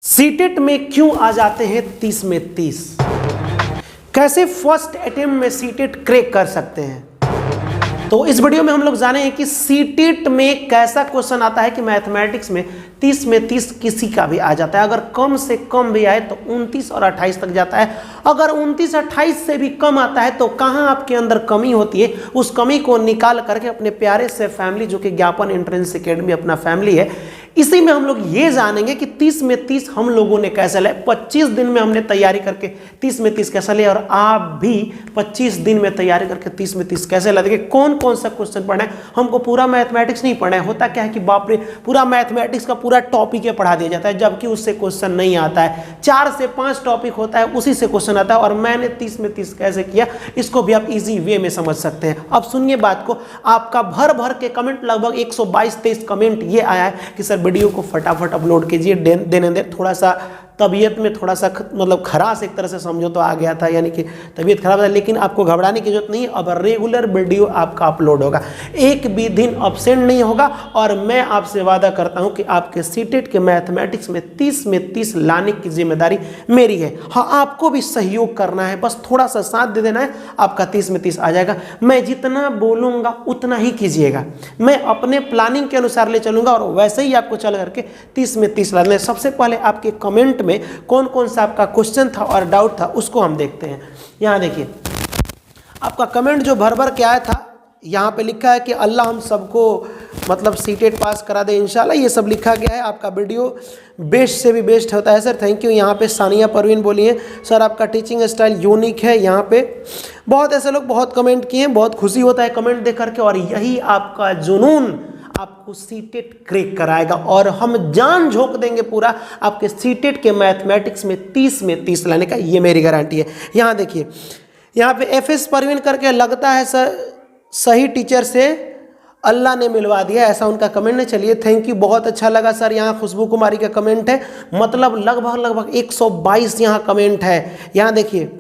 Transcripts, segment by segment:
CTET में क्यों आ जाते हैं 30 में 30? कैसे फर्स्ट अटेम्प्ट में सीटेट क्रैक कर सकते हैं? तो इस वीडियो में हम लोग जानेंगे कि सीटेट में कैसा क्वेश्चन आता है कि मैथमेटिक्स में 30 में 30 किसी का भी आ जाता है। अगर कम से कम भी आए तो 29 और 28 तक जाता है। अगर 29 28 से भी कम आता है तो कहाँ आपके अंदर कमी होती है, उस कमी को निकाल करके अपने प्यारे से फैमिली जो कि ज्ञापन एंट्रेंस एकेडमी अपना फैमिली है, इसी में हम लोग ये जानेंगे कि 30 में 30 हम लोगों ने कैसे लाए। 25 दिन में हमने तैयारी करके 30 में 30 कैसे लिया, और आप भी 25 दिन में तैयारी करके 30 में 30 कैसे ला देंगे। कौन कौन सा क्वेश्चन पढ़ना है, हमको पूरा मैथमेटिक्स नहीं पढ़ना है। होता क्या है कि बाप रे, पूरा मैथमेटिक्स का पूरा टॉपिक ही पढ़ा दिया जाता है, जबकि उससे क्वेश्चन नहीं आता है। 4 से 5 टॉपिक होता है, उसी से क्वेश्चन आता है। और मैंने 30 में 30 कैसे किया, इसको भी आप इजी वे में समझ सकते हैं। अब सुनिए बात को, आपका भर भर के कमेंट, लगभग 122-23 कमेंट ये आया है कि सर वीडियो को फटाफट अपलोड कीजिए, देने दे। थोड़ा सा तबीयत में थोड़ा सा मतलब खराश एक तरह से समझो तो आ गया था, यानी कि तबीयत खराब है, लेकिन आपको घबराने की जरूरत नहीं। अब रेगुलर वीडियो आपका अपलोड होगा, एक भी दिन अब्सेंट नहीं होगा। और मैं आपसे वादा करता हूं कि आपके सीटेट के मैथमेटिक्स में 30 में 30 लाने की जिम्मेदारी मेरी है। हाँ, आपको भी सहयोग करना है, बस थोड़ा सा साथ दे देना है, आपका 30 में 30 आ जाएगा। मैं जितना बोलूँगा उतना ही कीजिएगा, मैं अपने प्लानिंग के अनुसार ले चलूँगा और वैसे ही आपको चल करके 30 में 30 लाने। सबसे पहले आपके कमेंट में कौन कौन सा आपका क्वेश्चन था और डाउट था, उसको हम देखते हैं। यहाँ देखिए, आपका कमेंट जो भर भर के आया था, यहाँ पे लिखा है कि अल्लाह हम सबको मतलब सीटेट पास करा दे इंशाल्लाह, ये सब लिखा गया है। आपका वीडियो बेस्ट से भी बेस्ट होता है सर, थैंक यू। यहाँ पे सानिया परवीन बोली है सर आपका टीचिंग स्टाइल यूनिक है। यहाँ पे बहुत ऐसे लोग बहुत कमेंट किए हैं, बहुत खुशी होता है कमेंट देख करके, और यही आपका जुनून आपको सीटेट क्रैक कराएगा। और हम जान झोंक देंगे पूरा आपके सीटेट के मैथमेटिक्स में 30 लाने का, ये मेरी गारंटी है। यहाँ देखिए, यहाँ पे एफएस परवीन करके लगता है सर सही टीचर से अल्लाह ने मिलवा दिया, ऐसा उनका कमेंट है। चलिए थैंक यू, बहुत अच्छा लगा सर। यहाँ खुशबू कुमारी का कमेंट है, मतलब लगभग 122 यहाँ कमेंट है। यहाँ देखिए,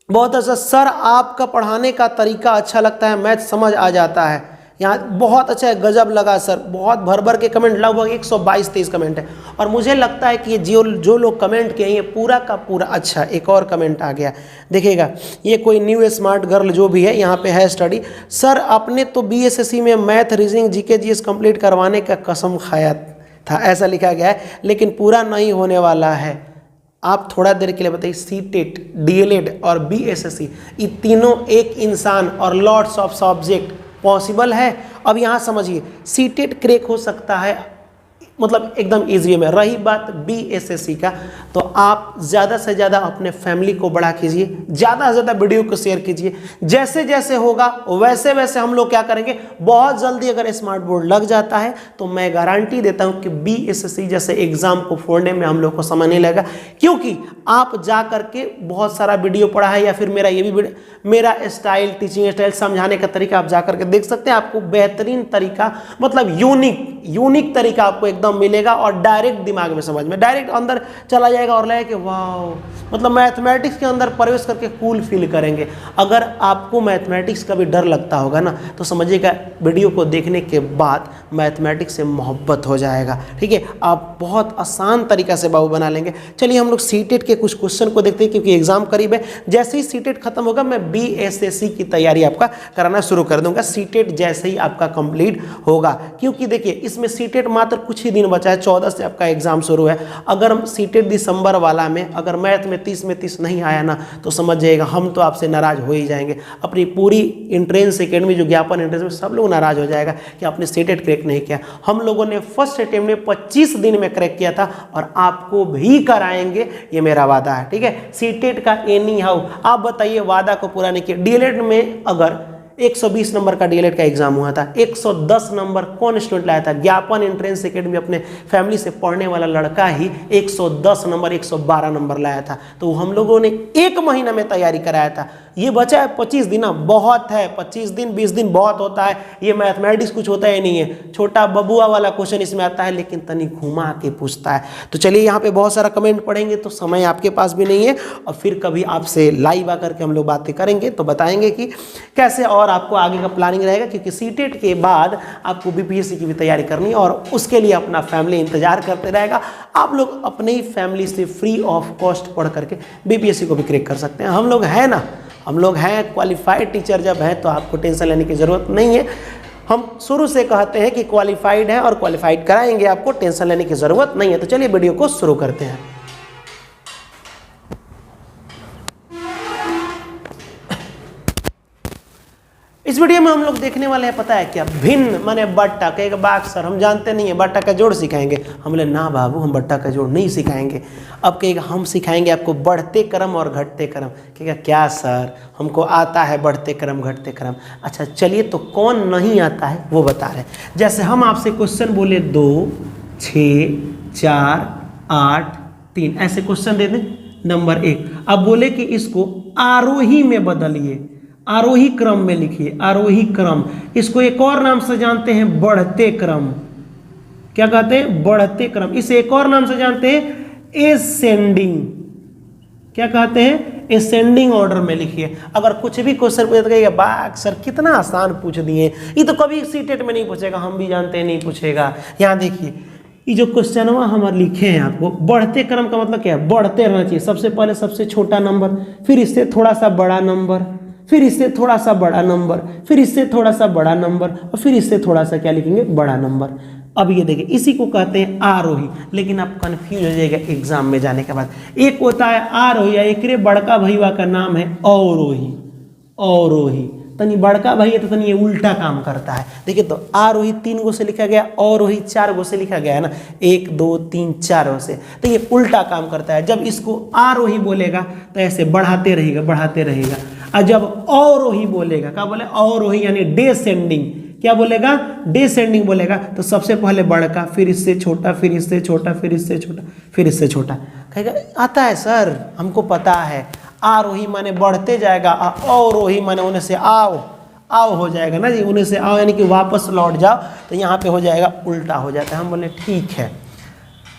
बहुत अच्छा सर, आपका पढ़ाने का तरीका अच्छा लगता है, मैथ समझ आ जाता है। यहाँ बहुत अच्छा है, गजब लगा सर। बहुत भर भर के कमेंट, लगभग 122-23 कमेंट है। और मुझे लगता है कि ये जो लोग कमेंट किए ये पूरा का पूरा अच्छा। एक और कमेंट आ गया, देखिएगा, ये कोई न्यू स्मार्ट गर्ल जो भी है, यहाँ पे है स्टडी सर, आपने तो बीएसएससी में math reasoning GK GS complete करवाने का कसम खाया था, ऐसा लिखा गया है, लेकिन पूरा नहीं होने वाला है। आप थोड़ा देर के लिए बताइए, सीटेट, डीएलएड और बीएसएससी, ये तीनों एक इंसान और लॉट्स ऑफ सब्जेक्ट पॉसिबल है। अब यहाँ समझिए, सीटेट क्रैक हो सकता है मतलब एकदम इजी में। रही बात बीएसएससी का, तो आप ज़्यादा से ज़्यादा अपने फैमिली को बड़ा कीजिए, ज़्यादा से ज़्यादा वीडियो को शेयर कीजिए। जैसे जैसे होगा वैसे वैसे हम लोग क्या करेंगे, बहुत जल्दी अगर स्मार्ट बोर्ड लग जाता है तो मैं गारंटी देता हूं कि बीएसएससी जैसे एग्जाम को फोड़ने में हम लोग को समय नहीं लगेगा, क्योंकि आप जा करके बहुत सारा वीडियो पढ़ा है, या फिर मेरा ये भी मेरा स्टाइल, टीचिंग स्टाइल, समझाने का तरीका आप जा करके देख सकते हैं। आपको बेहतरीन तरीका, मतलब यूनिक तरीका आपको एकदम मिलेगा, और डायरेक्ट दिमाग में समझ में डायरेक्ट अंदर चला जाएगा और लगेगा कि वाह, मतलब मैथमेटिक्स के अंदर प्रवेश करके कूल फील करेंगे। अगर आपको मैथमेटिक्स का भी डर लगता होगा ना, तो समझिएगा वीडियो को देखने के बाद मैथमेटिक्स से मोहब्बत हो जाएगा, ठीक है। आप बहुत आसान तरीका से बाबू बना लेंगे। चलिए हम लोग सीटेट के कुछ क्वेश्चन को देखते हैं, क्योंकि एग्जाम करीब है। जैसे ही सीटेट खत्म होगा मैं बीएसएससी की तैयारी आपका कराना शुरू कर दूंगा, सीटेट जैसे ही आपका कंप्लीट होगा। क्योंकि देखिए, इसमें सीटेट मात्र कुछ ही दिन बचा है, 14 से आपका एग्जाम शुरू है। अगर हम सीटेट दिसंबर वाला में अगर मैथ में 30 में 30 नहीं आया ना, तो समझ जाइएगा हम तो आपसे नाराज हो ही जाएंगे। अपनी पूरी एंट्रेंस एकेडमी जो ज्ञापन एंट्रेंस में सब लोग नाराज हो जाएगा कि आपने सीटेट क्रैक नहीं किया। हम लोगों ने फर्स्ट अटेम्प्ट में 25 दिन में क्रैक किया था, और आपको भी कराएंगे, ये मेरा वादा है, ठीक है। सीटेट का एनी हाउ, आप बताइए, वादा को पूरा नहीं किया। डीएलएड में अगर 120 नंबर का डीएलएड का एग्जाम हुआ था, 110 नंबर कौन स्टूडेंट लाया था? ज्ञापन एंट्रेंस एकेडमी अपने फैमिली से पढ़ने वाला लड़का ही 110 नंबर 112 नंबर लाया था। तो हम लोगों ने 1 महीना में तैयारी कराया था। ये बचा है 25 दिन, बहुत है, 25 दिन 20 दिन बहुत होता है। ये मैथमेटिक्स कुछ होता ही नहीं है, छोटा बबुआ वाला क्वेश्चन इसमें आता है, लेकिन तनी घुमा के पूछता है। तो चलिए, यहाँ पे बहुत सारा कमेंट पढ़ेंगे तो समय आपके पास भी नहीं है, और फिर कभी आपसे लाइव आकर के हम लोग बातें करेंगे तो बताएंगे कि कैसे और और आपको आगे का प्लानिंग रहेगा, क्योंकि सीटेट के बाद आपको बीपीएससी की भी तैयारी करनी है और उसके लिए अपना फैमिली इंतजार करते रहेगा। आप लोग अपने ही फैमिली से फ्री ऑफ कॉस्ट पढ़ करके बीपीएससी को भी क्रैक कर सकते हैं। हम लोग हैं ना, हम लोग हैं क्वालिफाइड टीचर, जब हैं तो आपको टेंशन लेने की ज़रूरत नहीं है। हम शुरू से कहते हैं कि क्वालिफाइड है और क्वालिफाइड कराएंगे, आपको टेंशन लेने की ज़रूरत नहीं है। तो चलिए वीडियो को शुरू करते हैं। इस वीडियो में हम लोग देखने वाले हैं, पता है क्या, भिन्न माने बट्टा। कहेगा बाग सर हम जानते नहीं है, बट्टा का जोड़ सिखाएंगे। हम बोले ना बाबू, हम बट्टा का जोड़ नहीं सिखाएंगे। अब कहेगा हम सिखाएंगे आपको बढ़ते क्रम और घटते क्रम। कहेगा क्या सर, हमको आता है बढ़ते क्रम घटते क्रम। अच्छा चलिए, तो कौन नहीं आता है वो बता रहे हैं। जैसे हम आपसे क्वेश्चन बोले 2, 6, 4, 8, 3, ऐसे क्वेश्चन दे दें। नंबर 1 अब बोले कि इसको आरोही में बदलिए, आरोही क्रम में लिखिए, आरोही क्रम। इसको एक और नाम से जानते हैं बढ़ते क्रम। क्या कहते हैं? बढ़ते क्रम। इसे एक और नाम से जानते हैं एसेंडिंग। क्या कहते हैं? एसेंडिंग ऑर्डर में लिखिए। अगर कुछ भी क्वेश्चन पूछे तो कहिएगा बाग सर कितना आसान पूछ दिए, ये तो कभी सीटेट में नहीं पूछेगा, हम भी जानते हैं नहीं पूछेगा। यहाँ देखिए ये जो क्वेश्चन हमारे लिखे हैं आपको, बढ़ते क्रम का मतलब क्या है? बढ़ते रहना चाहिए। सबसे पहले सबसे छोटा नंबर, फिर इससे थोड़ा सा बड़ा नंबर, फिर इससे थोड़ा सा बड़ा नंबर, फिर इससे थोड़ा सा बड़ा नंबर, और फिर इससे थोड़ा सा क्या लिखेंगे? बड़ा नंबर। अब ये देखिए इसी को कहते हैं आरोही। लेकिन आप कंफ्यूज हो जाएगा एग्जाम में जाने के बाद। एक होता है आरोही, एक रे बड़का भैया का नाम है अवरोही। अवरोही तनी बड़का भैया तो तनी ये उल्टा काम करता है। देखिए तो आरोही 3 गो से लिखा गया, अवरोही 4 गो से लिखा गया है ना, 1 2 3 4 से। तो ये उल्टा काम करता है। जब इसको आरोही बोलेगा तो ऐसे बढ़ाते रहेगा, बढ़ाते रहेगा। और जब अवरोही बोलेगा, क्या बोले? अवरोही यानी डेसेंडिंग। क्या बोलेगा? डेसेंडिंग बोलेगा। तो सबसे पहले बड़का, फिर इससे छोटा, फिर इससे छोटा, फिर इससे छोटा, फिर इससे छोटा। कहेगा आता है सर, हमको पता है। आरोही माने बढ़ते जाएगा, अवरोही माने उन्हें से आओ, आओ हो जाएगा ना जी, उन्हें से आओ यानी कि वापस लौट जाओ। तो यहाँ पे हो जाएगा उल्टा हो जाता है। हम बोले ठीक है,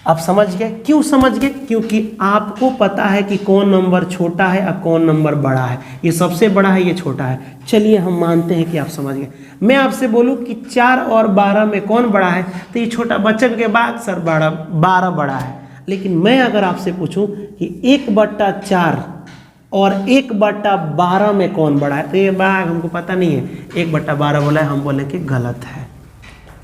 आप समझ गए। क्यों समझ गए? क्योंकि आपको पता है कि कौन नंबर छोटा है और कौन नंबर बड़ा है। ये सबसे बड़ा है, ये छोटा है। चलिए हम मानते हैं कि आप समझ गए। मैं आपसे बोलूं कि 4 और 12 में कौन बड़ा है, तो ये छोटा बच्चन के बाद सर 12 बड़ा है। लेकिन मैं अगर आपसे पूछूं कि 1/4 और 1/12 में कौन बड़ा है, तो ये बाग हमको पता नहीं है। 1/12 बोला है, हम बोले कि गलत है।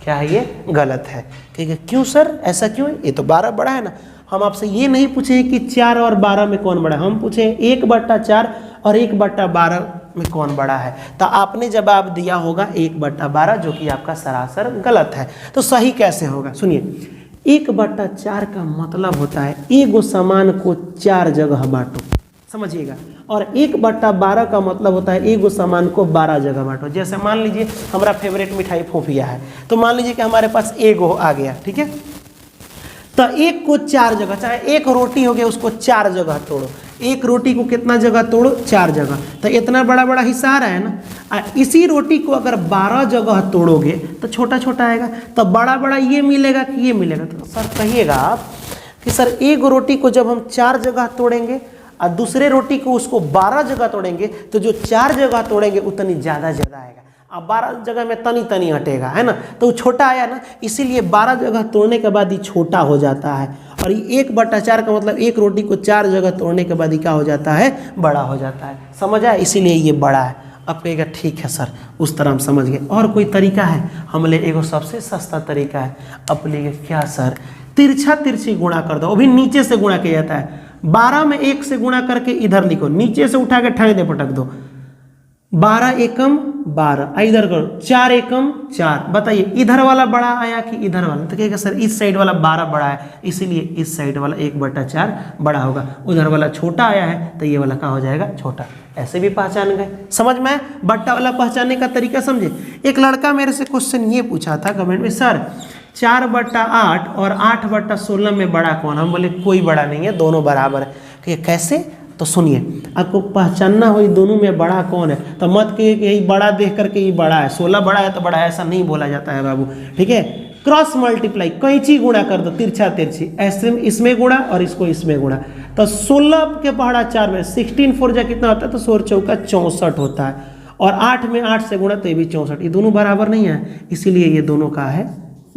क्या है? ये गलत है। ठीक है, क्यों सर, ऐसा क्यों है? ये तो 12 बड़ा है ना। हम आपसे ये नहीं पूछे कि 4 और 12 में कौन बड़ा है, हम पूछे 1/4 और 1/12 में कौन बड़ा है। तो आपने जवाब दिया होगा 1/12, जो कि आपका सरासर गलत है। तो सही कैसे होगा? सुनिए, 1/4 का मतलब होता है एगो सामान को 4 जगह बांटो, समझिएगा। और 1/12 का मतलब होता है एगो सामान को 12 जगह बांटो। जैसे मान लीजिए हमारा फेवरेट मिठाई फोफिया है, तो मान लीजिए कि हमारे पास एगो आ गया, ठीक है। तो एक को 4 जगह, चाहे एक रोटी हो गया उसको 4 जगह तोड़ो। एक रोटी को कितना जगह तोड़ो? 4 जगह। तो इतना बड़ा बड़ा हिस्सा आ रहा है ना। इसी रोटी को अगर 12 जगह तोड़ोगे तो छोटा छोटा आएगा। तो बड़ा बड़ा ये मिलेगा कि ये मिलेगा? तो सर कहिएगा आप कि सर एक रोटी को जब हम 4 जगह तोड़ेंगे और दूसरे रोटी को उसको 12 जगह तोड़ेंगे, तो जो 4 जगह तोड़ेंगे उतनी ज़्यादा आएगा। अब 12 जगह में तनी तनी हटेगा, है ना, तो छोटा आया ना, इसीलिए 12 जगह तोड़ने के बाद ही छोटा हो जाता है। और ये 1/4 का मतलब एक रोटी को 4 जगह तोड़ने के बाद ही क्या हो जाता है? बड़ा हो जाता है। समझ आया? इसीलिए ये बड़ा है। अब कहेगा ठीक है सर, उस तरह हम समझ गए। और कोई तरीका है? हम ले एगो सबसे सस्ता तरीका है। अब लेंगे क्या सर? तिरछा तिरछी गुणा कर दो, वो भी नीचे से गुणा किया जाता है। 12 में 1 से गुणा करके इधर लिखो, नीचे से उठा के ठंडे पटक दो। 12 एकम 12, इधर करो 4 एकम 4। बताइए इधर वाला बड़ा आया कि इधर वाला? तो कहेगा सर इस साइड वाला 12 बड़ा है, इसीलिए इस साइड वाला 1/4 बड़ा होगा। उधर वाला छोटा आया है तो ये वाला क्या हो जाएगा? छोटा। ऐसे भी पहचान गए। समझ में? बट्टा वाला पहचानने का तरीका समझे। एक लड़का मेरे से क्वेश्चन ये पूछा था कमेंट में, सर 4/8 और 8/16 में बड़ा कौन? हम बोले कोई बड़ा नहीं है, दोनों बराबर है। कि कैसे? तो सुनिए, आपको पहचानना हो दोनों में बड़ा कौन है, तो मत कहिए कि यही बड़ा देख करके ये बड़ा है, 16 बड़ा है तो बड़ा है, ऐसा नहीं बोला जाता है बाबू। ठीक है, क्रॉस मल्टीप्लाई, कैंची गुणा कर दो, तिरछा तिरछी, ऐसे इसमें गुणा और इसको इसमें गुणा। तो 16 के पहाड़ा 4 में 16 4 जा कितना होता है? तो 16 चौका 64 होता है। और 8 में 8 से गुणा तो ये भी 64, ये दोनों बराबर नहीं है, इसीलिए ये दोनों का है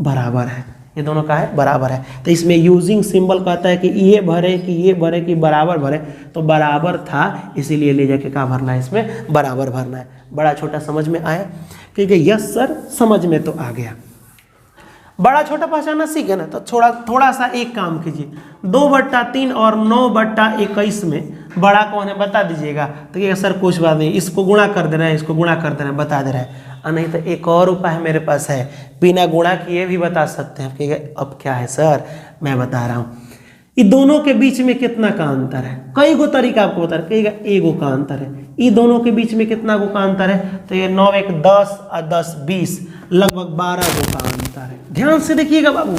बराबर है, ये दोनों का है बराबर है। तो इसमें यूजिंग सिंबल कहता है कि ये भरे कि ये भरे कि बराबर भरे, तो बराबर था इसीलिए ले जाके क्या भरना है, इसमें बराबर भरना है। बड़ा छोटा समझ में आया? क्योंकि यस सर समझ में तो आ गया। बड़ा छोटा पहचाना सीखे ना, तो थोड़ा सा एक काम कीजिए, 2/3 और 9/21 में बड़ा कौन है बता दीजिएगा। तो ये सर कुछ बात नहीं, इसको गुणा कर देना है, इसको गुणा कर देना है, बता दे रहा है। नहीं तो एक और उपाय मेरे पास है, बिना गुणा किए भी बता सकते हैं। कहिएगा अब क्या है सर, मैं बता रहा हूँ, ये दोनों के बीच में कितना का अंतर है, कई गो तरीका आपको बता रहा है। कहिएगा एगो का अंतर है, ये दोनों के बीच में कितना गो का अंतर है, तो ये 9 1 10 और 10 20, लगभग 12 गो का अंतर है। ध्यान से देखिएगा बाबू,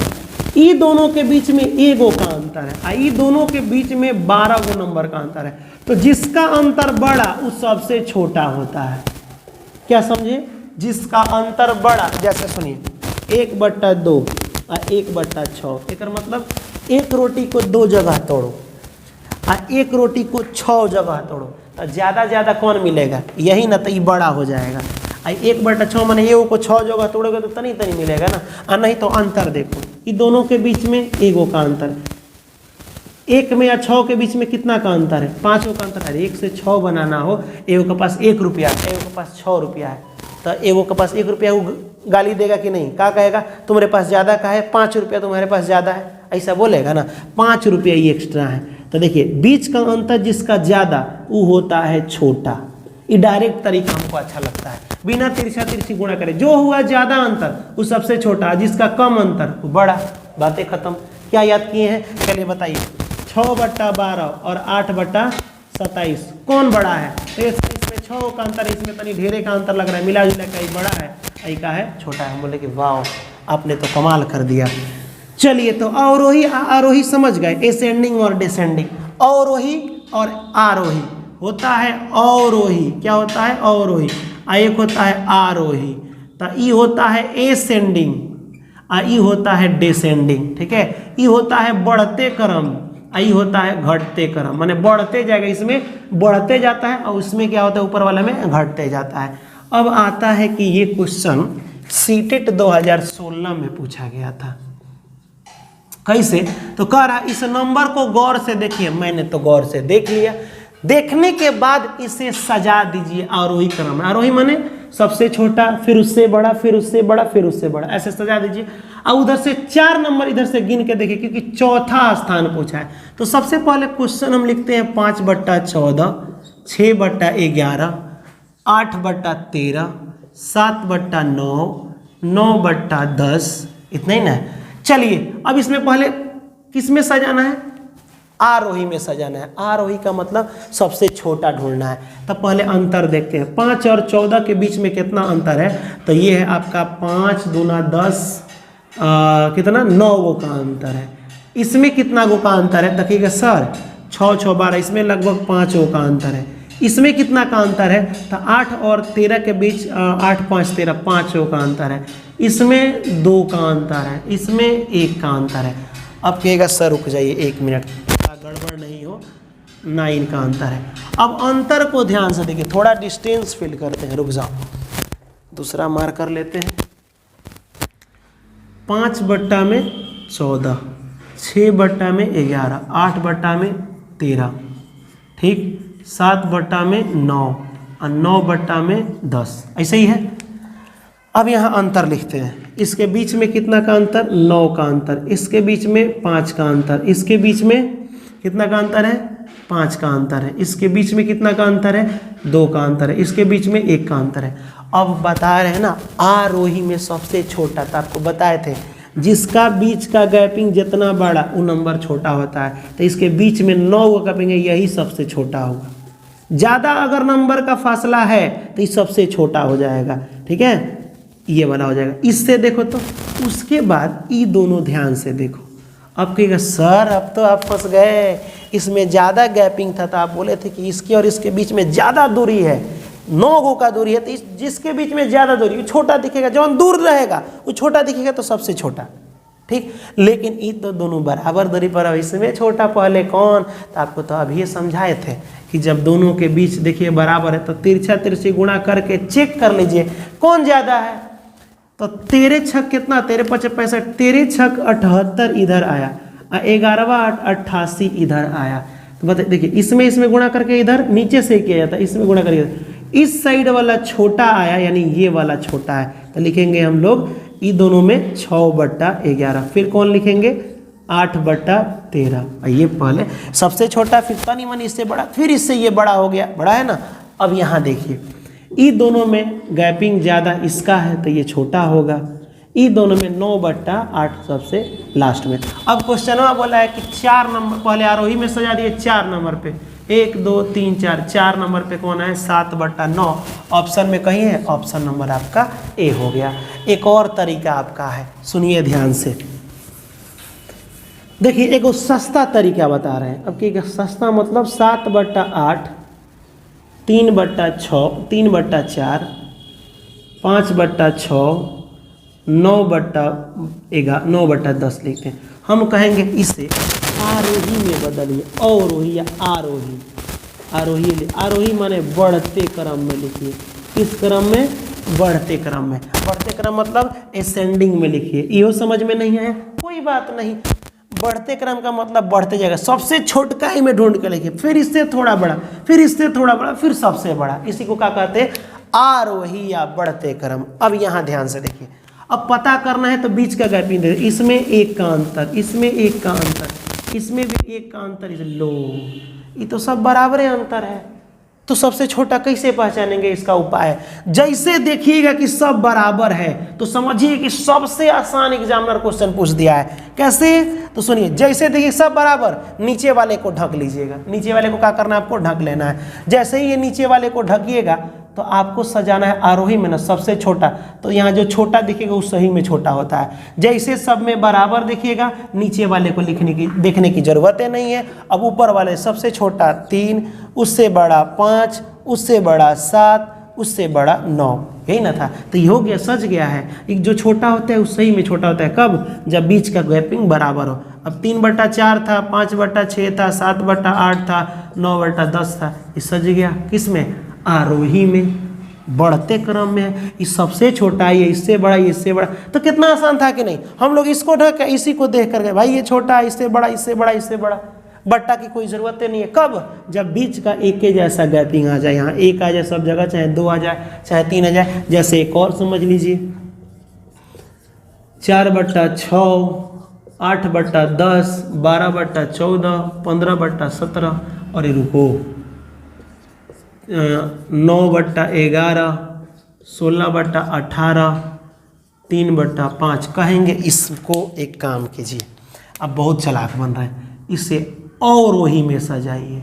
ये दोनों के बीच में एगो का अंतर है, ये दोनों के बीच में 12 गो नंबर का अंतर है। तो जिसका अंतर बड़ा वो सबसे छोटा होता है। क्या समझे? जिसका अंतर बड़ा, जैसे सुनिए 1/2 और 1/6, एक मतलब एक रोटी को 2 जगह तोड़ो और एक रोटी को 6 जगह तोड़ो, तो ज़्यादा कौन मिलेगा, यही ना, तो ये बड़ा हो जाएगा। 1/6 मैंने ये को 6 जगह तोड़ोगे तो तनी मिलेगा ना, और नहीं तो अंतर देखो, ये दोनों के बीच में एगो का अंतर है, 1 में या 6 के बीच में कितना का अंतर है, 5 का अंतर है। 1 से 6 बनाना हो, एगो के पास 1 रुपया है, एगो के पास 6 रुपया है, तो एगो के पास 1 रुपया वो गाली देगा कि नहीं, क्या कहेगा, तुम्हारे पास ज़्यादा का है, 5 रुपया तुम्हारे पास ज़्यादा है, ऐसा बोलेगा ना, 5 रुपया ये एक्स्ट्रा है। तो देखिए बीच का अंतर जिसका ज़्यादा वो होता है छोटा। ये डायरेक्ट तरीका हमको अच्छा लगता है, बिना तिरछी गुणा करे, जो हुआ ज़्यादा अंतर वो सबसे छोटा, जिसका कम अंतर वो बड़ा। बातें खत्म। क्या याद किए हैं, चलिए बताइए। 6/12 और 8/27 कौन बड़ा है? तो इसमें 6 का अंतर है, इसमें तनी ढेरे का अंतर लग रहा है, मिला जुला का बड़ा है, आई का है छोटा है। हम बोले कि वाह आपने तो कमाल कर दिया। चलिए तो अवरोही आरोही समझ गए, असेंडिंग और डिसेंडिंग। अवरोही और आरोही होता है अवरोही, क्या होता है अवरोही, एक होता है आरोही। तो ई होता है एसेंडिंग और ई होता है डिसेंडिंग, ठीक है। ई होता है बढ़ते क्रम, आई होता है घटते क्रम, माने बढ़ते जाएगा, इसमें बढ़ते जाता है और उसमें क्या होता है ऊपर वाले में घटते जाता है। अब आता है कि ये क्वेश्चन सीटेट 2016 में पूछा गया था। कैसे? तो कह रहा इस नंबर को गौर से देखिए, मैंने तो गौर से देख लिया, देखने के बाद इसे सजा दीजिए आरोही क्रम में। आरोही माने सबसे छोटा, फिर उससे बड़ा, फिर उससे बड़ा, फिर उससे बड़ा, ऐसे सजा दीजिए। और उधर से 4 नंबर इधर से गिन के देखिए, क्योंकि चौथा स्थान पूछा है। तो सबसे पहले क्वेश्चन हम लिखते हैं 5/14, 6/11, 8/13, 7/9, 9/10, इतना ही ना है। चलिए अब इसमें पहले किस में सजाना है? आरोही में सजाना है। आरोही का मतलब सबसे छोटा ढूंढना है। तब पहले अंतर देखते हैं, 5 और 14 के बीच में कितना अंतर है? तो ये है आपका 5 दूना 10, कितना 9 गो का अंतर है। इसमें कितना गो का अंतर है? देखिएगा सर 6 6 12, इसमें लगभग 5 गो का अंतर है। इसमें कितना का अंतर है? तो 8 और 13 के बीच 8 5 13, 5 गो का अंतर है। इसमें 2 का अंतर है, इसमें 1 का अंतर है। अब कहेगा सर रुक जाइए 1 मिनट, गड़बड़ नहीं हो, 9 का अंतर है। अब अंतर को ध्यान से देखिए, थोड़ा डिस्टेंस फिल करते हैं, रुक जाओ, दूसरा मार्कर लेते हैं। 5/14, 6/11, 8/13, ठीक, 7/9 और 9/10, ऐसे ही है। अब यहाँ अंतर लिखते हैं, इसके बीच में कितना का अंतर? 9 का अंतर, इसके बीच में 5 का अंतर, इसके बीच में कितना का अंतर है? 5 का अंतर है, इसके बीच में कितना का अंतर है? 2 का अंतर है, इसके बीच में 1 का अंतर है। अब बता रहे हैं ना आरोही में सबसे छोटा था, आपको बताए थे जिसका बीच का गैपिंग जितना बड़ा वो नंबर छोटा होता है। तो इसके बीच में 9 को गैपिंग है, यही सबसे छोटा होगा। ज़्यादा अगर नंबर का फासला है तो ये सबसे छोटा हो जाएगा, ठीक है, ये वाला हो जाएगा। इससे देखो तो उसके बाद ये दोनों ध्यान से देखो। अब कहेगा सर अब तो आप फंस गए, इसमें ज़्यादा गैपिंग था, तो आप बोले थे कि इसके और इसके बीच में ज़्यादा दूरी है, 9 गो का दूरी है, तो जिसके बीच में ज़्यादा दूरी वो छोटा दिखेगा, जब दूर रहेगा वो छोटा दिखेगा, तो सबसे छोटा, ठीक। लेकिन ये तो दोनों बराबर दूरी पर है, इसमें छोटा पहले कौन, तो आपको तो अभी समझाए थे कि जब दोनों के बीच देखिए बराबर है तो तिरछा तिरछी गुणा करके चेक कर लीजिए कौन ज़्यादा है। तो 13 छक कितना, 13 × 5 = 65, 13 छक 78 इधर आया, 11वां 88 इधर आया। तो बताइए देखिए इसमें गुणा करके इधर नीचे से किया जाता है, इसमें गुणा करके इस साइड वाला छोटा आया यानी ये वाला छोटा है, तो लिखेंगे हम लोग ये दोनों में 6/11। फिर कौन लिखेंगे 8/13। ये पहले सबसे छोटा, फिर तनी मनी इससे बड़ा, फिर इससे ये बड़ा हो गया, बड़ा है ना। अब यहाँ देखिए ये दोनों में गैपिंग ज़्यादा इसका है तो ये छोटा होगा, ये दोनों में 9/8 सबसे लास्ट में। अब क्वेश्चन बोला है कि 4 नंबर पहले आरोही में सजा दिए, 4 नंबर पे 1 2 3 4, 4 नंबर पे कौन है 7/9। ऑप्शन में कहीं है, ऑप्शन नंबर आपका ए हो गया। एक और तरीका आपका है, सुनिए ध्यान से। देखिए एक सस्ता तरीका बता रहे हैं। अब क्या सस्ता मतलब 7/8, 3/6, 3/4, 5/6, 9/10 लिखते हैं। हम कहेंगे इसे आरोही में बदलिए, अवरोही या आरोही। आरोही माने बढ़ते क्रम में लिखिए। किस क्रम में, बढ़ते क्रम में। बढ़ते क्रम मतलब असेंडिंग में लिखिए। इहो समझ में नहीं आया कोई बात नहीं, बढ़ते क्रम का मतलब बढ़ते जाएगा, सबसे छोटका ही में ढूंढ के लिखिए, फिर इससे थोड़ा बड़ा, फिर इससे थोड़ा बड़ा, फिर सबसे बड़ा। इसी को क्या कहते हैं, आरोही या बढ़ते क्रम। अब यहाँ ध्यान से देखिए, अब पता करना है तो बीच का गैपिंग दे, इसमें एक का अंतर, इसमें एक का अंतर, इसमें भी एक का अंतर, इसे लो, ये तो सब बराबर अंतर है। तो सबसे छोटा कैसे पहचानेंगे, इसका उपाय जैसे देखिएगा कि सब बराबर है तो समझिए कि सबसे आसान एग्जामिनर क्वेश्चन पूछ दिया है। कैसे, तो सुनिए, जैसे देखिए सब बराबर, नीचे वाले को ढक लीजिएगा। नीचे वाले को क्या करना है, आपको ढक लेना है। जैसे ही ये नीचे वाले को ढकिएगा तो आपको सजाना है आरोही में ना सबसे छोटा, तो यहाँ जो छोटा दिखेगा वो सही में छोटा होता है। जैसे सब में बराबर दिखिएगा, नीचे वाले को देखने की जरूरत ही नहीं है। अब ऊपर वाले सबसे छोटा 3, उससे बड़ा 5, उससे बड़ा 7, उससे बड़ा 9, यही ना था। तो ये हो गया, सज गया है। एक जो छोटा होता है वो सही में छोटा होता है, कब, जब बीच का गैपिंग बराबर हो। अब 3/4 था, 5/6 था, 7/8 था, 9/10 था, ये सज गया किस में, आरोही में। बढ़ते क्रम में है, ये सबसे छोटा है, ये इससे बड़ा, ये इससे बड़ा। तो कितना आसान था कि नहीं, हम लोग इसको ढक इसी को देख करके भाई ये छोटा है, इससे बड़ा, इससे बड़ा, इससे बड़ा। बट्टा की कोई ज़रूरत नहीं है, कब, जब बीच का एक के जैसा गैपिंग आ जाए। यहाँ 1 आ जाए सब जगह, चाहे 2 आ जाए, चाहे 3 आ जाए। जैसे एक और समझ लीजिए, 4/6, 8/10, 12/14, 15/17 और ये रुको 9/11, 16/18, 3/5। कहेंगे इसको एक काम कीजिए, अब बहुत चालाक बन रहे हैं, इसे अवरोही में सजाइए।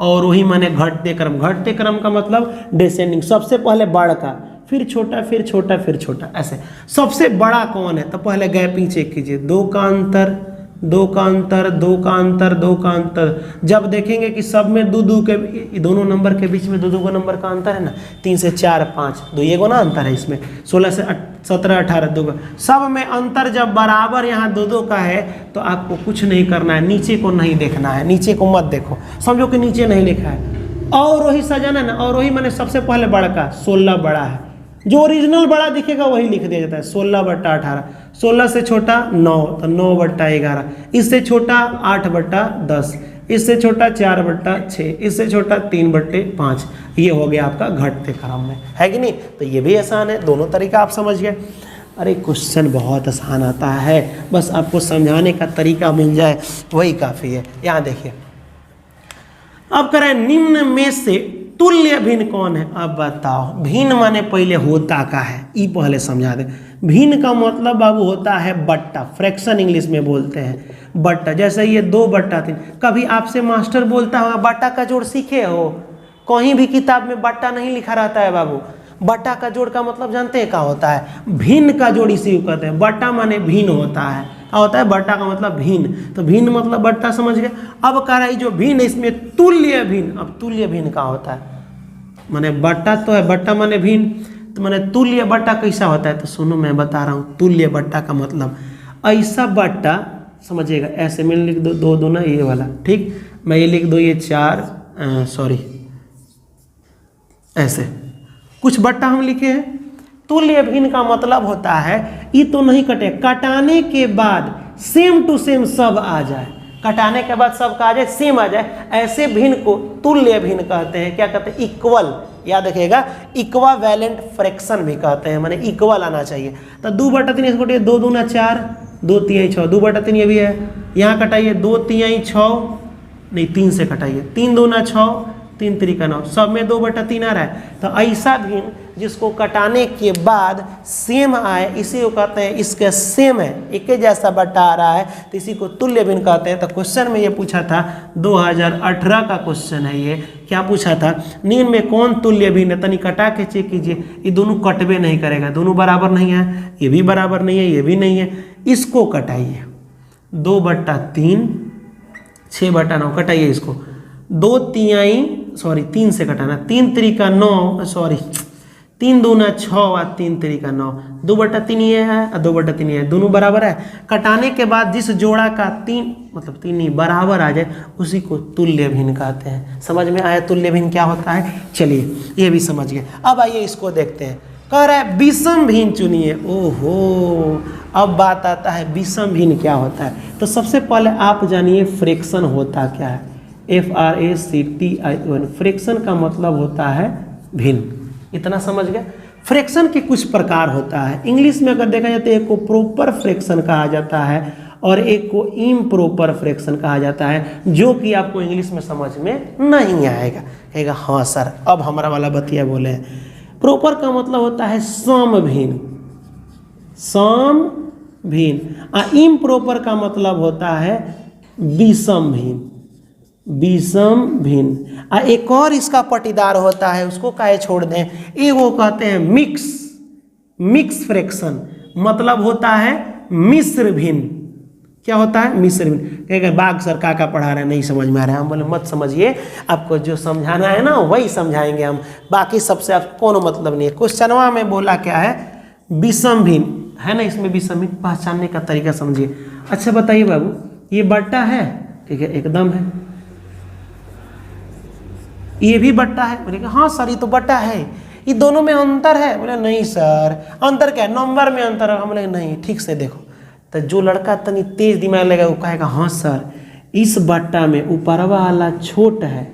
अवरोही माने घटते क्रम, घटते क्रम का मतलब डिसेंडिंग, सबसे पहले बड़ा का, फिर छोटा, फिर छोटा, फिर छोटा, ऐसे। सबसे बड़ा कौन है, तो पहले गैपिंग चेक कीजिए, 2 का अंतर, 2 का अंतर, 2 का अंतर, 2 का अंतर। जब देखेंगे कि सब में 2 के दोनों नंबर के बीच में 2 नंबर का अंतर है ना, 3 से 4 5, 2 ये ना अंतर है इसमें, 16 से 17 18 2 सब में अंतर जब बराबर यहाँ 2 का है तो आपको कुछ नहीं करना है, नीचे को नहीं देखना है, नीचे को मत देखो, समझो कि नीचे नहीं लिखा है। अवरोही सजाना ना, अवरोही मैंने सबसे पहले बड़ा का, 16 बड़ा है, जो ओरिजिनल बड़ा दिखेगा वही लिख दिया जाता है, 16/18, 16 से छोटा 9 तो 9/11, इससे छोटा 8/10, इससे छोटा 4/6, इससे छोटा 3/5। ये हो गया आपका घटते क्रम में, है कि नहीं। तो ये भी आसान है, दोनों तरीका आप समझ गए। अरे क्वेश्चन बहुत आसान आता है, बस आपको समझाने का तरीका मिल जाए वही काफ़ी है। यहाँ देखिए, अब करें निम्न में से तुल्य भिन्न कौन है। अब बताओ, भिन्न माने पहले होता का है, ये पहले समझा दे। भिन्न का मतलब बाबू होता है बट्टा, फ्रैक्शन इंग्लिश में बोलते हैं बट्टा। जैसे ये 2/3, कभी आपसे मास्टर बोलता होगा बट्टा का जोड़ सीखे हो, कहीं भी किताब में बट्टा नहीं लिखा रहता है बाबू। बट्टा का जोड़ का मतलब जानते हैं क्या होता है, भिन्न का जोड़ इसी को कहते हैं। बट्टा माने भिन्न होता है, क्या होता है, बट्टा का मतलब भिन्न, तो भिन्न मतलब बट्टा, समझ गए। अब कह रहा है जो भिन्न इसमें तुल्य भिन्न। अब तुल्य भिन्न का होता है, माने बट्टा तो है, बट्टा माने भिन्न, तो माने तुल्य बट्टा कैसा होता है, तो सुनो मैं बता रहा हूँ। तुल्य बट्टा का मतलब ऐसा बट्टा समझिएगा, ऐसे में लिख दो, दो दूना ये वाला, ठीक, मैं ये लिख दो, ये 4 सॉरी ऐसे कुछ बट्टा हम लिखे हैं। तुल्य भिन्न का मतलब होता है ये तो नहीं कटे, कटाने के बाद सेम टू सेम सब आ जाए, कटाने के बाद सब का आ जाए, सेम आ जाए, ऐसे भिन्न को तुल्य भिन्न कहते हैं। क्या कहते हैं? इक्वल, याद रखिएगा, इक्वावेलेंट फ्रैक्शन भी कहते हैं, माने इक्वल आना चाहिए। तो 2/3 इसको कटिए, 2 दूना 4, 2 तिहाई 6, 2/3 ये भी है, यहाँ कटाइए 2 तिहाई 6, नहीं 3 से कटाइए, 3 दूना 6, 3 तिरिका 9, सब में 2/3 आ रहा है। तो ऐसा भी जिसको कटाने के बाद सेम आए, इसी को कहते हैं इसके सेम है, एक जैसा बट्टा आ रहा है, तो इसी को तुल्य भिन्न कहते हैं। तो क्वेश्चन में ये पूछा था, 2018 का क्वेश्चन है ये, क्या पूछा था, निम्न में कौन तुल्य भिन्न है, तनी कटा के चेक कीजिए, ये दोनों कटबे नहीं करेगा, दोनों बराबर नहीं है, ये भी बराबर नहीं है, ये भी नहीं है, इसको कटाइए, 2/3, 6/9 कटाइए इसको, 2 तिहाई सॉरी 3 से कटाना, 3 तिरिका 9 सॉरी 3 दूना 6 और 3 तिरिका 9, 2/3 ये है और 2/3 ये है, दोनों बराबर है। कटाने के बाद जिस जोड़ा का 3 मतलब 3 ही बराबर आ जाए उसी को तुल्य भिन्न कहते हैं। समझ में आया तुल्य भिन्न क्या होता है? चलिए ये भी समझ गए। अब आइए इसको देखते हैं, कह रहा है विषम भिन्न चुनिए। ओहो, अब बात आता है विषम भिन्न क्या होता है। तो सबसे पहले आप जानिए फ्रैक्शन होता क्या है, FRACTION, फ्रैक्शन का मतलब होता है भिन्न, इतना समझ गए। फ्रैक्शन के कुछ प्रकार होता है, इंग्लिश में अगर देखा जाए तो एक को प्रॉपर फ्रैक्शन कहा जाता है और एक को इम्प्रॉपर फ्रैक्शन कहा जाता है, जो कि आपको इंग्लिश में समझ में नहीं आएगा। कहेगा हाँ सर, अब हमारा वाला बतिया बोले। प्रॉपर का मतलब होता है सम भिन्न, सम भिन्न। इम्प्रॉपर का मतलब होता है विषम भिन्न, विषम भिन्न। एक और इसका पटीदार होता है, उसको काहे छोड़ दें, ये वो कहते हैं मिक्स, मिक्स फ्रैक्शन, मतलब होता है मिश्र भिन्न। क्या होता है? मिश्र भिन्न। कहेगा बाग सर का पढ़ा रहे हैं, नहीं समझ में आ रहा है। हम बोले मत समझिए, आपको जो समझाना है ना वही समझाएंगे हम, बाकी सबसे आपको कोनो मतलब नहीं है। क्वेश्चनवा में बोला क्या है, विषम भिन्न है ना, इसमें विषम भिन्न पहचानने का तरीका समझिए। अच्छा बताइए बाबू, ये बट्टा है? ठीक है, एकदम है। ये भी बट्टा है? बोले हाँ सर ये तो बट्टा है। ये दोनों में अंतर है? बोले नहीं सर, अंतर क्या है, नंबर में अंतर है। हम बोले नहीं, ठीक से देखो। तो जो लड़का तनी तेज दिमाग लगेगा वो कहेगा हाँ सर, इस बट्टा में ऊपर वाला छोटा है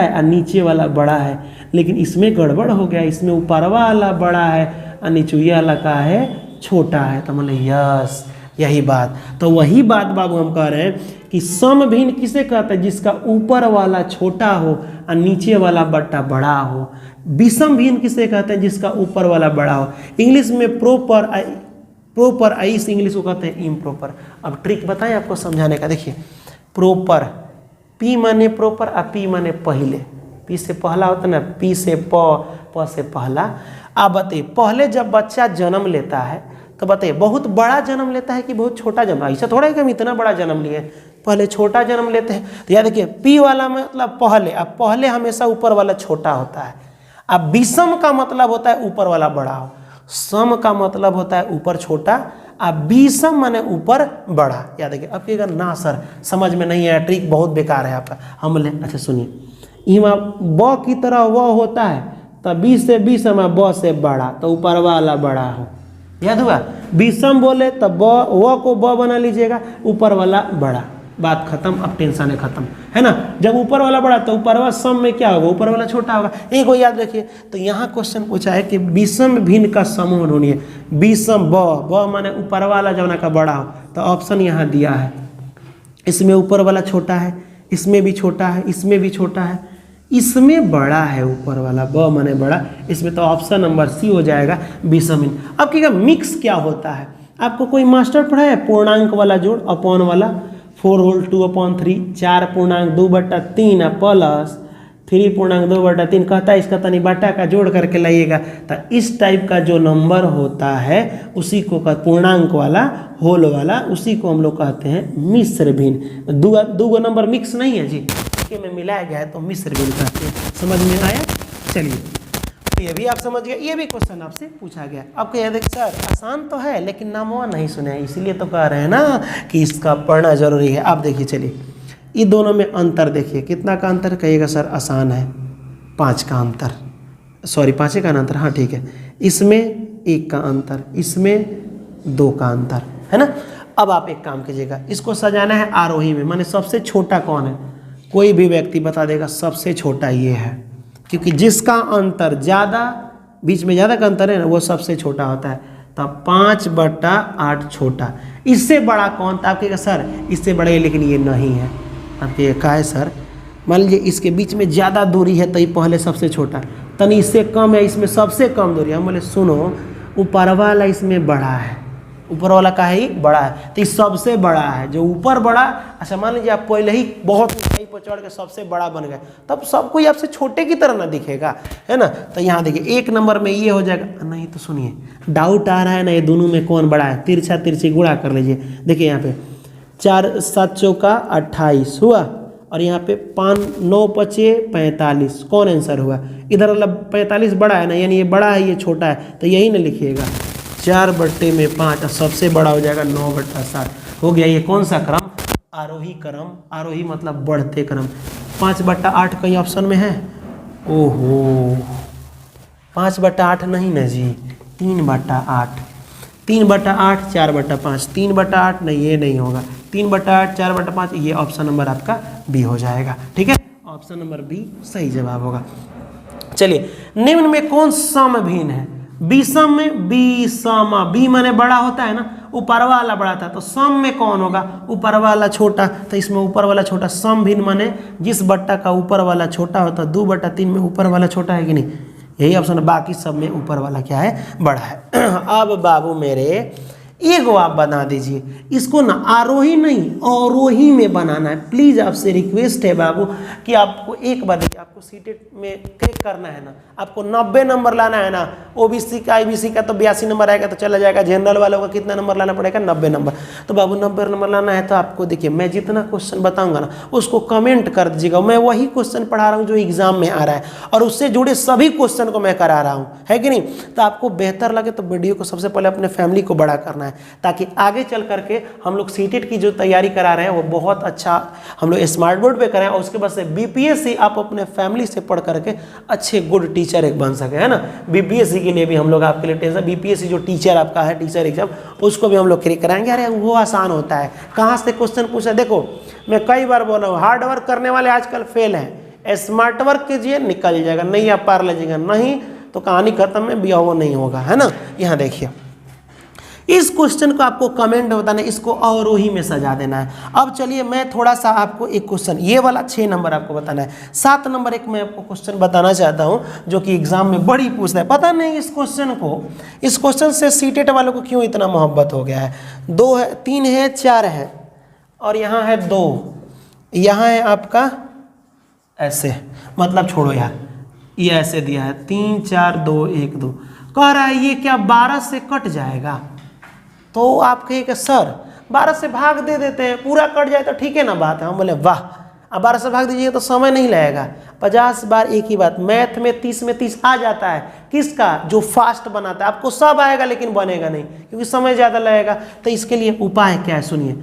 और नीचे वाला बड़ा है, लेकिन इसमें गड़बड़ हो गया, इसमें ऊपर वाला बड़ा है और नीचे वाला का है छोटा है। तो बोले यस, यही बात। तो वही बात बाबू हम कह रहे हैं कि सम भिन्न किसे कहते हैं, जिसका ऊपर वाला छोटा हो और नीचे वाला बट्टा बड़ा हो। विषम भिन्न किसे कहते हैं, जिसका ऊपर वाला बड़ा हो। इंग्लिश में प्रॉपर इस इंग्लिश को कहते हैं इम्प्रॉपर। अब ट्रिक बताएं आपको समझाने का, देखिए प्रॉपर, पी माने प्रॉपर और पी माने पहले, पी से पहला होता है ना, पी से प से पहला। आप बताइए पहले जब बच्चा जन्म लेता है तो बताइए बहुत बड़ा जन्म लेता है कि बहुत छोटा जन्म? ऐसा थोड़ा है कि हम इतना बड़ा जन्म लिए, पहले छोटा जन्म लेते हैं। तो याद रखिए पी वाला मतलब पहले, अब पहले हमेशा ऊपर वाला छोटा होता है। अब विषम का मतलब होता है ऊपर वाला बड़ा हो, सम का मतलब होता है ऊपर छोटा, अब विषम माने ऊपर बड़ा। याद रखिए। अब कहिएगा ना सर समझ में नहीं आया, ट्रिक बहुत बेकार है आपका। हम बोले अच्छा सुनिए, इमा ब की तरह व होता है, तो 20 से 20 में ब से बड़ा, तो ऊपर वाला बड़ा हो। याद हुआ? विषम बोले तो व को ब बना लीजिएगा, ऊपर वाला बड़ा, बात खत्म। अब टेंशन है खत्म, है ना। जब ऊपर वाला बड़ा तो ऊपर वाला सम में क्या होगा, ऊपर वाला छोटा होगा। एक को याद रखिए। तो यहाँ क्वेश्चन पूछा है कि विषम भिन्न का समूह ढूंढिए। विषम ब माने ऊपर वाला जौना का बड़ा हो, तो ऑप्शन यहाँ दिया है, इसमें ऊपर वाला छोटा है, इसमें भी छोटा है, इसमें भी छोटा है, इसमें बड़ा है ऊपर वाला, ब माने बड़ा, इसमें तो ऑप्शन नंबर सी हो जाएगा विषम भिन्न। अब क्या मिक्स क्या होता है, आपको कोई मास्टर पढ़ा है? पूर्णांक वाला जोड़, अपॉन वाला, 4 होल 2/3, 4.2/3 प्लस 3.2/3 कहता है इसका तनी बट्टा का जोड़ करके लाइएगा। तो इस टाइप का जो नंबर होता है उसी को पूर्णांक वाला, होल वाला, उसी को हम लोग कहते हैं मिश्र भिन्न। दो नंबर मिक्स नहीं है जी, इसके में मिलाया गया है तो मिश्र भिन्न कहते हैं। समझ में आया? चलिए ये भी आप समझ गए, ये भी क्वेश्चन आपसे पूछा गया। अब कहिए देख सर आसान तो है लेकिन नामवा नहीं सुने हैं, इसीलिए तो कह रहे हैं ना कि इसका पढ़ना जरूरी है। आप देखिए चलिए ये दोनों में अंतर देखिए, कितना का अंतर कहिएगा सर आसान है, 5 का अंतर, सॉरी 5 का अंतर, हाँ ठीक है। इसमें 1 का अंतर, इसमें 2 का अंतर, है ना। अब आप एक काम कीजिएगा, इसको सजाना है आरोही में, माने सबसे छोटा कौन है, कोई भी व्यक्ति बता देगा सबसे छोटा ये है, क्योंकि जिसका अंतर ज़्यादा, बीच में ज़्यादा का अंतर है ना, वो सबसे छोटा होता है। तब 5/8 छोटा, इससे बड़ा कौन था, आप कहेगा सर इससे बड़ा है लेकिन ये नहीं है। आप कहिए का है सर, मान लीजिए इसके बीच में ज़्यादा दूरी है तो ये पहले सबसे छोटा, तनी इससे कम है इसमें सबसे कम दूरी। हम बोले सुनो ऊपर वाला इसमें बड़ा है, ऊपर वाला का है ही बड़ा है, तो ये सबसे बड़ा है, जो ऊपर बड़ा। अच्छा मान लीजिए आप पहले ही बहुत ऊंचाई पर चढ़ के सबसे बड़ा बन गए, तब सब कोई आपसे छोटे की तरह ना दिखेगा, है ना। तो यहाँ देखिए 1 नंबर में ये हो जाएगा, नहीं तो सुनिए डाउट आ रहा है ना ये दोनों में कौन बड़ा है, तिरछा तिरछी गुणा कर लीजिए। देखिए यहाँ पे 4 7 चौका 28 हुआ, और यहाँ पे 5 9 5 45, कौन आंसर हुआ, इधर वाला 45 बड़ा है ना, यानी ये बड़ा है ये छोटा है, तो यही ना लिखिएगा 4/5, सबसे बड़ा हो जाएगा 9/7 हो गया। ये कौन सा क्रम, आरोही क्रम, आरोही मतलब बढ़ते क्रम। 5/8 कहीं ऑप्शन में है, ओहो 5/8 नहीं ना जी, 3/8, 3/8 4/5, 3/8 नहीं, ये नहीं होगा, 3/8 4/5, ये ऑप्शन नंबर आपका बी हो जाएगा, ठीक है। ऑप्शन नंबर बी सही जवाब होगा। चलिए निम्न में कौन सम भिन्न है, विषम में बी समा, बी माने बड़ा होता है ना, ऊपर वाला बड़ा था, तो सम में कौन होगा, ऊपर वाला छोटा, तो इसमें ऊपर वाला छोटा। सम भिन्न माने जिस बट्टा का ऊपर वाला छोटा होता है, 2/3 में ऊपर वाला छोटा है कि नहीं, यही ऑप्शन है। बाकी सब में ऊपर वाला क्या है, बड़ा है। अब बाबू मेरे एगो आप बना दीजिए, इसको ना आरोही नहीं अवरोही में बनाना है। प्लीज़ आपसे रिक्वेस्ट है बाबू कि आपको एक बार देखिए, आपको सीटेट में क्रैक करना है ना, आपको 90 नंबर लाना है ना, ओबीसी का आईबीसी का तो 82 नंबर आएगा तो चला जाएगा, जनरल वालों का कितना नंबर लाना पड़ेगा, 90 नंबर। तो बाबू 90 नंबर लाना है तो आपको देखिए मैं जितना क्वेश्चन बताऊंगा ना उसको कमेंट कर दीजिएगा, मैं वही क्वेश्चन पढ़ा रहा हूँ जो एग्जाम में आ रहा है, और उससे जुड़े सभी क्वेश्चन को मैं करा रहा हूँ, है कि नहीं। तो आपको बेहतर लगे तो वीडियो को सबसे पहले अपने फैमिली को बड़ा करना है, ताकि आगे चल करके हम लोग सीटेट की जो तैयारी करा रहे हैं वो बहुत अच्छा हम लोग स्मार्ट बोर्ड पे करें, और उसके बाद से बीपीएससी आप अपने फैमिली से पढ़ करके अच्छे गुड टीचर एक बन सके, है ना। बीपीएससी के लिए भी हम लोग आपके लिए टेंशन, बीपीएससी जो टीचर आपका है टीचर एग्जाम, उसको भी हम लोग क्रैक कराएंगे। अरे वो आसान होता है, कहाँ से क्वेश्चन पूछा, देखो मैं कई बार बोल रहा हूँ हार्ड वर्क करने वाले आजकल फेल हैं, स्मार्ट वर्क कीजिए निकल जाएगा, नहीं आप पार लीजिएगा, नहीं तो कहानी खत्म है, बिया वो नहीं होगा, है ना। यहाँ देखिए इस क्वेश्चन को आपको कमेंट में बताना है, इसको अवरोही में सजा देना है। अब चलिए मैं थोड़ा सा आपको एक क्वेश्चन, ये वाला 6 नंबर आपको बताना है, 7 नंबर एक मैं आपको क्वेश्चन बताना चाहता हूँ जो कि एग्जाम में बड़ी पूछता है। पता नहीं इस क्वेश्चन से सीटेट वालों को क्यों इतना मोहब्बत हो गया है। 2 है, 3 है, 4 है, और यहाँ है 2, यहाँ है आपका ऐसे, मतलब छोड़ो यार, ये ऐसे दिया है 3 4 2 1 2, कह रहा है ये क्या 12 से कट जाएगा। तो आप कहिएगा सर 12 से भाग दे देते हैं, पूरा कट जाए तो ठीक है ना बात है। हम बोले वाह, अब 12 से भाग दीजिएगा तो समय नहीं लगेगा, 50 बार एक ही बात। मैथ में 30 में 30 आ जाता है, किसका, जो फास्ट बनाता है। आपको सब आएगा लेकिन बनेगा नहीं क्योंकि समय ज़्यादा लगेगा। तो इसके लिए उपाय क्या है सुनिए,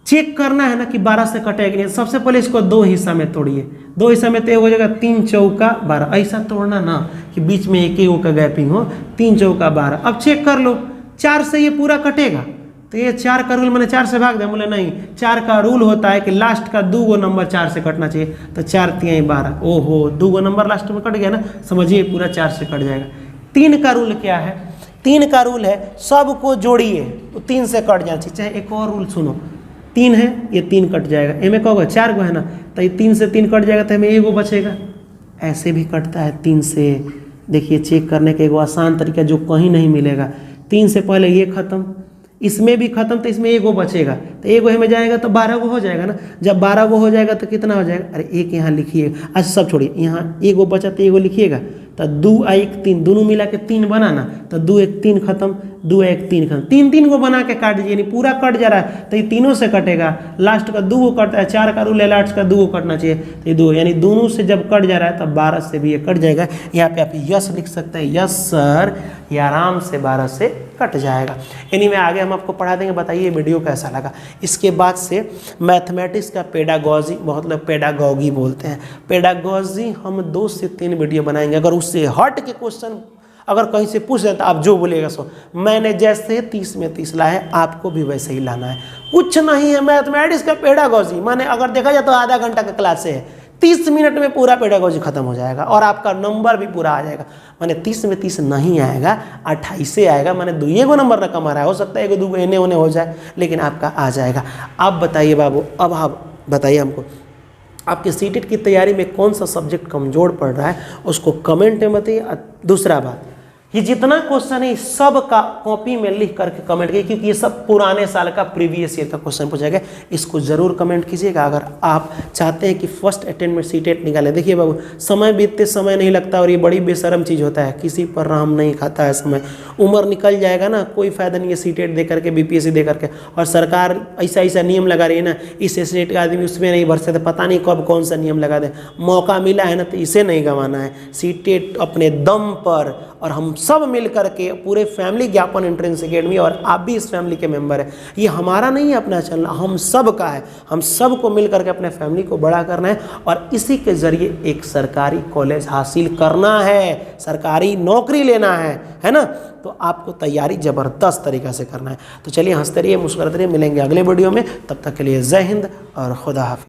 चेक करना है ना कि 12 से कटेगा नहीं। सबसे पहले इसको 2 हिस्सा में तोड़िए, 2 हिस्सा में तो हो जाएगा 3 चौका 12, ऐसा तोड़ना ना कि बीच में एक ही का गैपिंग हो, 3 चौका 12। अब चेक कर लो 4 से ये पूरा कटेगा, तो ये 4 का रूल मैंने 4 से भाग दिया। बोले नहीं, 4 का रूल होता है कि लास्ट का 2 नंबर 4 से कटना चाहिए, तो 4 3 12, ओहो 2 नंबर लास्ट में कट गया ना, समझिए पूरा 4 से कट जाएगा। 3 का रूल क्या है, 3 का रूल है सबको जोड़िए तो 3 से कट जाना चाहिए। चाहे एक और रूल सुनो, 3 है ये 3 कट जाएगा, इनमें कहोगे 4 गो है ना, तो ये 3 से 3 कट जाएगा तो हमें 1 बचेगा। ऐसे भी कटता है 3 से, देखिए चेक करने का एक आसान तरीका जो कहीं नहीं मिलेगा। 3 से पहले ये खत्म, इसमें भी खत्म, तो इसमें 1 बचेगा, तो 1 में जाएगा तो 12 गो हो जाएगा ना। जब 12 गो हो जाएगा तो कितना हो जाएगा, अरे 1 यहाँ लिखिए, अच्छा सब छोड़िए, यहाँ 1 बचा तो 1 लिखिएगा, तो 2 1 3 दोनों मिला के 3 बना ना, तो 2 1 3 खत्म, 2 1 3 खत्म, 3 3 को बना के काट दीजिए, यानी पूरा कट जा रहा है तो ये तीनों से कटेगा, लास्ट का 2 को कटता है, 4 का रूल है, लास्ट का 2 को कटना चाहिए, तो ये 2, यानी दोनों से जब कट जा रहा है तब 12 से भी ये कट जाएगा। यहाँ पे आप यस लिख सकते हैं, यस सर, ये आराम से 12 से कट जाएगा। यानी में आगे हम आपको पढ़ा देंगे। बताइए वीडियो कैसा लगा। इसके बाद से मैथमेटिक्स का पेडागॉजी, मतलब पेडागॉगी बोलते हैं, पेडागॉजी हम 2 से 3 वीडियो बनाएंगे। अगर उससे हट के क्वेश्चन अगर कहीं से पूछ रहे तो आप जो बोलेगा सो, मैंने जैसे 30 में 30 लाया है आपको भी वैसे ही लाना है, कुछ नहीं है। मैथमेटिक्स का पेडागॉजी माने अगर देखा जाए तो आधा घंटा का क्लास है, 30 मिनट में पूरा पेडागॉजी खत्म हो जाएगा और आपका नंबर भी पूरा आ जाएगा। माने 30 में 30 नहीं आएगा, 28 से आएगा, माने 2 नंबर रकम आ रहा है, हो सकता है 1 2 एने ओने हो जाए, लेकिन आपका आ जाएगा। अब बताइए बाबू, अब आप बताइए हमको, आपके सीटेट की तैयारी में कौन सा सब्जेक्ट कमजोर पड़ रहा है, उसको कमेंट में बताइए। दूसरा बात, ये जितना क्वेश्चन है सब का कॉपी में लिख करके कमेंट कीजिए, क्योंकि ये सब पुराने साल का प्रीवियस ईयर का क्वेश्चन पूछा गया, इसको जरूर कमेंट कीजिएगा अगर आप चाहते हैं कि फर्स्ट अटेम्प्ट में सीटेट निकालें। देखिए बाबू, समय बीतते समय नहीं लगता और ये बड़ी बेशरम चीज़ होता है, किसी पर राम नहीं खाता है समय, उम्र निकल जाएगा ना, कोई फायदा नहीं है सीटेट दे करके, बीपीएससी दे करके। और सरकार ऐसा ऐसा नियम लगा रही है ना, इस स्टेट का आदमी उसमें नहीं भर सकते, पता नहीं कब कौन सा नियम लगा दे। मौका मिला है ना तो इसे नहीं गंवाना है, सीटेट अपने दम पर, और हम सब मिल करके पूरे फैमिली ज्ञापन एंट्रेंस एकेडमी, और आप भी इस फैमिली के मेंबर हैं, ये हमारा नहीं है अपना चैनल, हम सब का है, हम सब को मिल करके अपने फैमिली को बड़ा करना है और इसी के जरिए एक सरकारी कॉलेज हासिल करना है, सरकारी नौकरी लेना है ना। तो आपको तैयारी ज़बरदस्त तरीक़ा से करना है। तो चलिए हंसते रहिए, मुस्कुराते रहिए, मिलेंगे अगले वीडियो में, तब तक के लिए जय हिंद और खुदा हाफिज़।